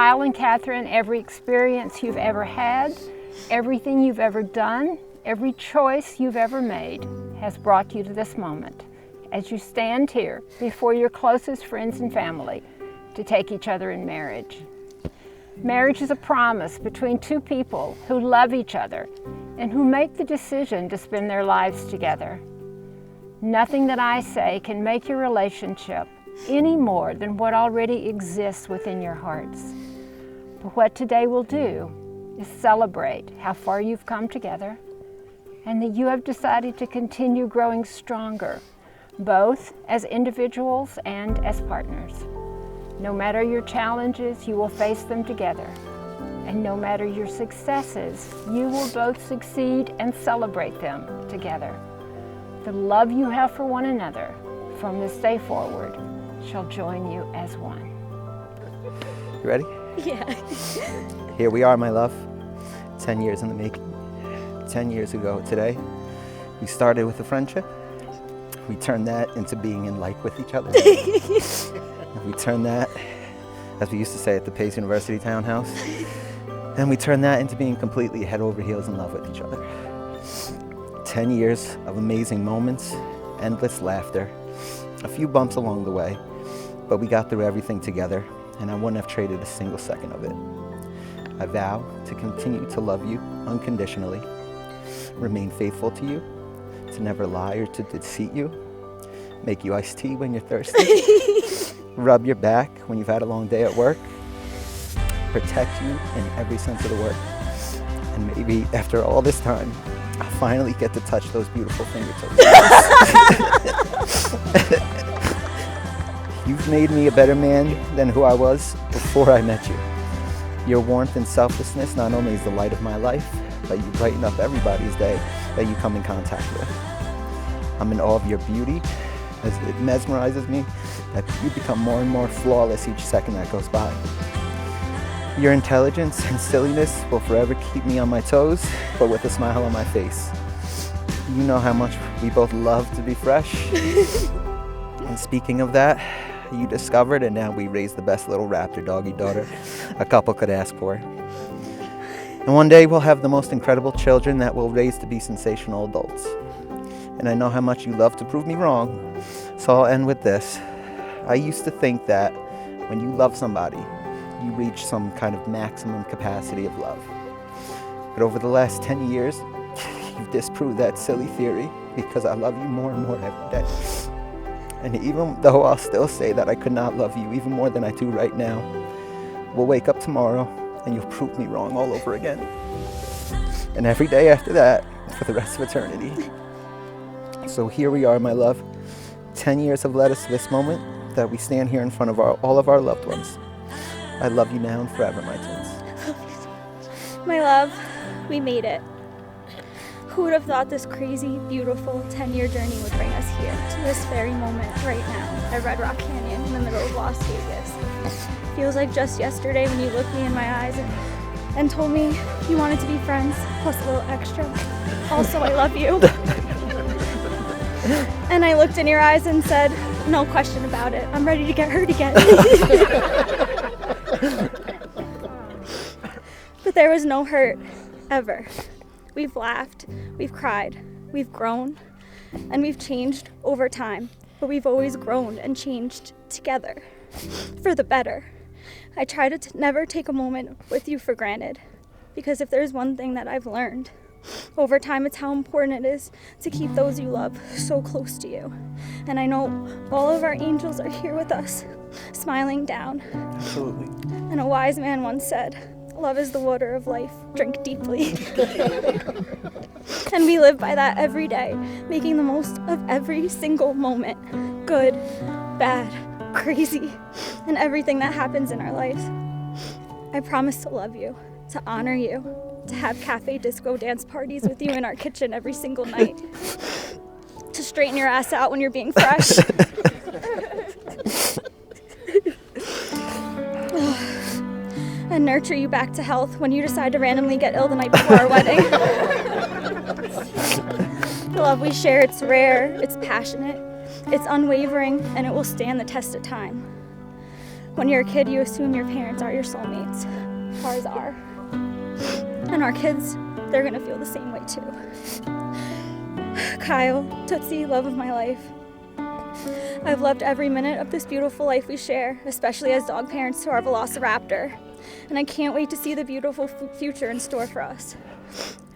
Kyle and Catherine, every experience you've ever had, everything you've ever done, every choice you've ever made has brought you to this moment as you stand here before your closest friends and family to take each other in marriage. Marriage is a promise between two people who love each other and who make the decision to spend their lives together. Nothing that I say can make your relationship any more than what already exists within your hearts. But what today will do is celebrate how far you've come together and that you have decided to continue growing stronger, both as individuals and as partners. No matter your challenges, you will face them together. And no matter your successes, you will both succeed and celebrate them together. The love you have for one another from this day forward shall join you as one. You ready? Yeah. Here we are, my love. 10 years in the making. 10 years ago today, we started with a friendship. We turned that into being in like with each other. And we turned that, as we used to say at the Pace University townhouse, and we turned that into being completely head over heels in love with each other. 10 years of amazing moments, endless laughter, a few bumps along the way, but we got through everything together, and I wouldn't have traded a single second of it. I vow to continue to love you unconditionally, remain faithful to you, to never lie or to deceive you, make you iced tea when you're thirsty, rub your back when you've had a long day at work, protect you in every sense of the word, and maybe after all this time, I'll finally get to touch those beautiful fingertips. You've made me a better man than who I was before I met you. Your warmth and selflessness not only is the light of my life, but you brighten up everybody's day that you come in contact with. I'm in awe of your beauty, as it mesmerizes me that you become more and more flawless each second that goes by. Your intelligence and silliness will forever keep me on my toes, but with a smile on my face. You know how much we both love to be fresh. And speaking of that, you discovered and now we raise the best little raptor doggy daughter a couple could ask for. And one day we'll have the most incredible children that we'll raise to be sensational adults. And I know how much you love to prove me wrong, so I'll end with this. I used to think that when you love somebody, you reach some kind of maximum capacity of love. But over the last 10 years, you've disproved that silly theory because I love you more and more every day. And even though I'll still say that I could not love you even more than I do right now, we'll wake up tomorrow and you'll prove me wrong all over again. And every day after that, for the rest of eternity. So here we are, my love. 10 years have led us to this moment that we stand here in front of all of our loved ones. I love you now and forever, my twins. My love, we made it. Who would have thought this crazy, beautiful 10-year journey would bring us here to this very moment right now at Red Rock Canyon in the middle of Las Vegas. Feels like just yesterday when you looked me in my eyes and told me you wanted to be friends, plus a little extra. Also, I love you. And I looked in your eyes and said, no question about it, I'm ready to get hurt again. But there was no hurt, ever. We've laughed, we've cried, we've grown, and we've changed over time. But we've always grown and changed together, for the better. I try to never take a moment with you for granted, because if there's one thing that I've learned over time, it's how important it is to keep those you love so close to you. And I know all of our angels are here with us, smiling down. Absolutely. And a wise man once said, love is the water of life, drink deeply. And we live by that every day, making the most of every single moment, good, bad, crazy, and everything that happens in our lives. I promise to love you, to honor you, to have cafe disco dance parties with you in our kitchen every single night, to straighten your ass out when you're being fresh. And nurture you back to health when you decide to randomly get ill the night before our wedding. The love we share, it's rare, it's passionate, it's unwavering, and it will stand the test of time. When you're a kid, you assume your parents are your soulmates. Ours are. And our kids, they're gonna feel the same way too. Kyle, Tootsie, love of my life. I've loved every minute of this beautiful life we share, especially as dog parents to our Velociraptor. And I can't wait to see the beautiful future in store for us.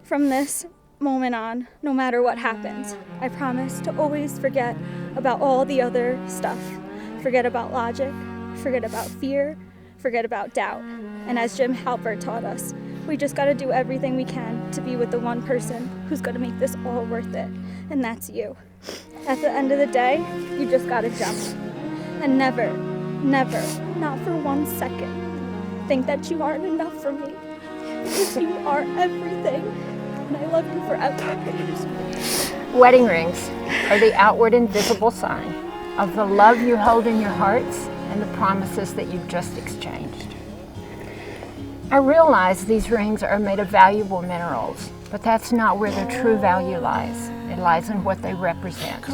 From this moment on, no matter what happens, I promise to always forget about all the other stuff. Forget about logic, forget about fear, forget about doubt. And as Jim Halpert taught us, we just gotta do everything we can to be with the one person who's gonna make this all worth it, and that's you. At the end of the day, you just gotta jump. And never, never, not for 1 second, think that you aren't enough for me. Because you are everything, and I love you forever. Wedding rings are the outward and visible sign of the love you hold in your hearts and the promises that you've just exchanged. I realize these rings are made of valuable minerals, but that's not where their true value lies. It lies in what they represent.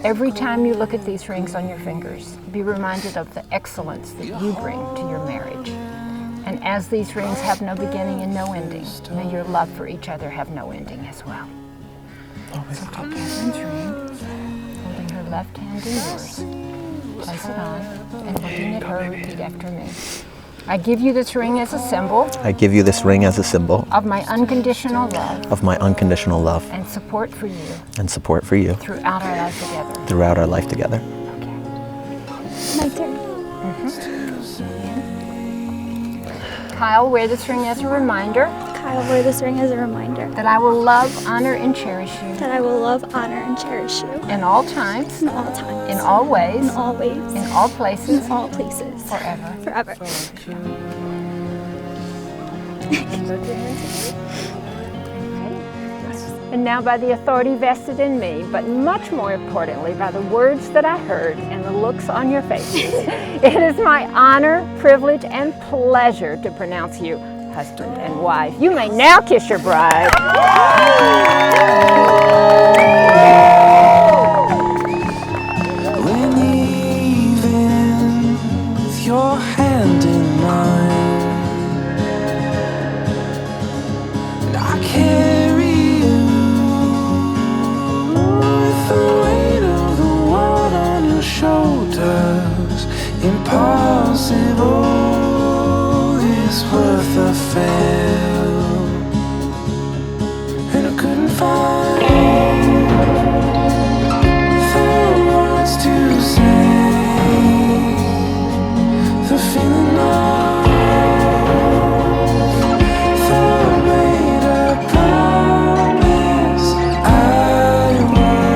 Every time you look at these rings on your fingers, be reminded of the excellence that you bring to your marriage. And as these rings have no beginning and no ending, may your love for each other have no ending as well. So take Catherine's ring, holding her left hand in yours. Place it on, and looking at her, repeat after me. I give you this ring as a symbol. I give you this ring as a symbol of my unconditional love. Of my unconditional love. And support for you. And support for you. Throughout our life together. Throughout our life together. Okay. My turn. Kyle, wear this ring as a reminder. Kyle, wear this ring as a reminder. That I will love, honor, and cherish you. That I will love, honor, and cherish you. In all times. In all times. In all ways. In all ways. In all places. In all places. Forever. Forever. And now by the authority vested in me, but much more importantly by the words that I heard and the looks on your faces, it is my honor, privilege, and pleasure to pronounce you husband and wife. You may now kiss your bride. When even with your hand in mine, and I carry you with the weight of the world on your shoulders. Impossible is worth a fail, and I couldn't find the words to say, the feeling of the made up promise I would,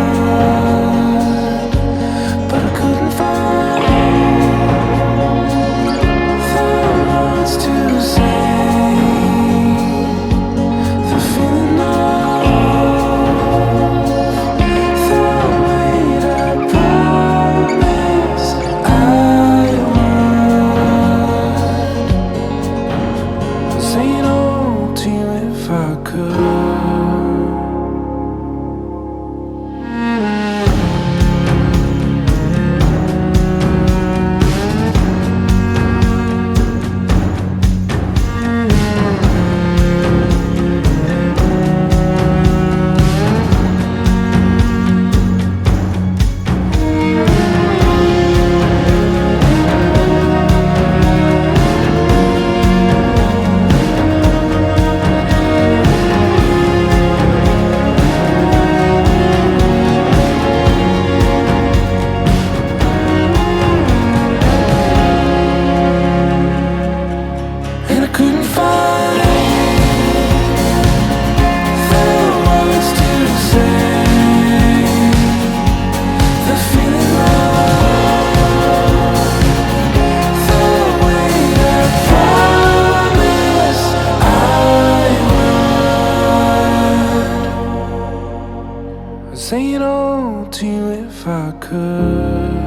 but I couldn't find the words to say, the feeling of the made up promise I would. Say no to you if I could. And I couldn't find the words to say, the feeling of the way I promise I would. I'd say no to you if I could.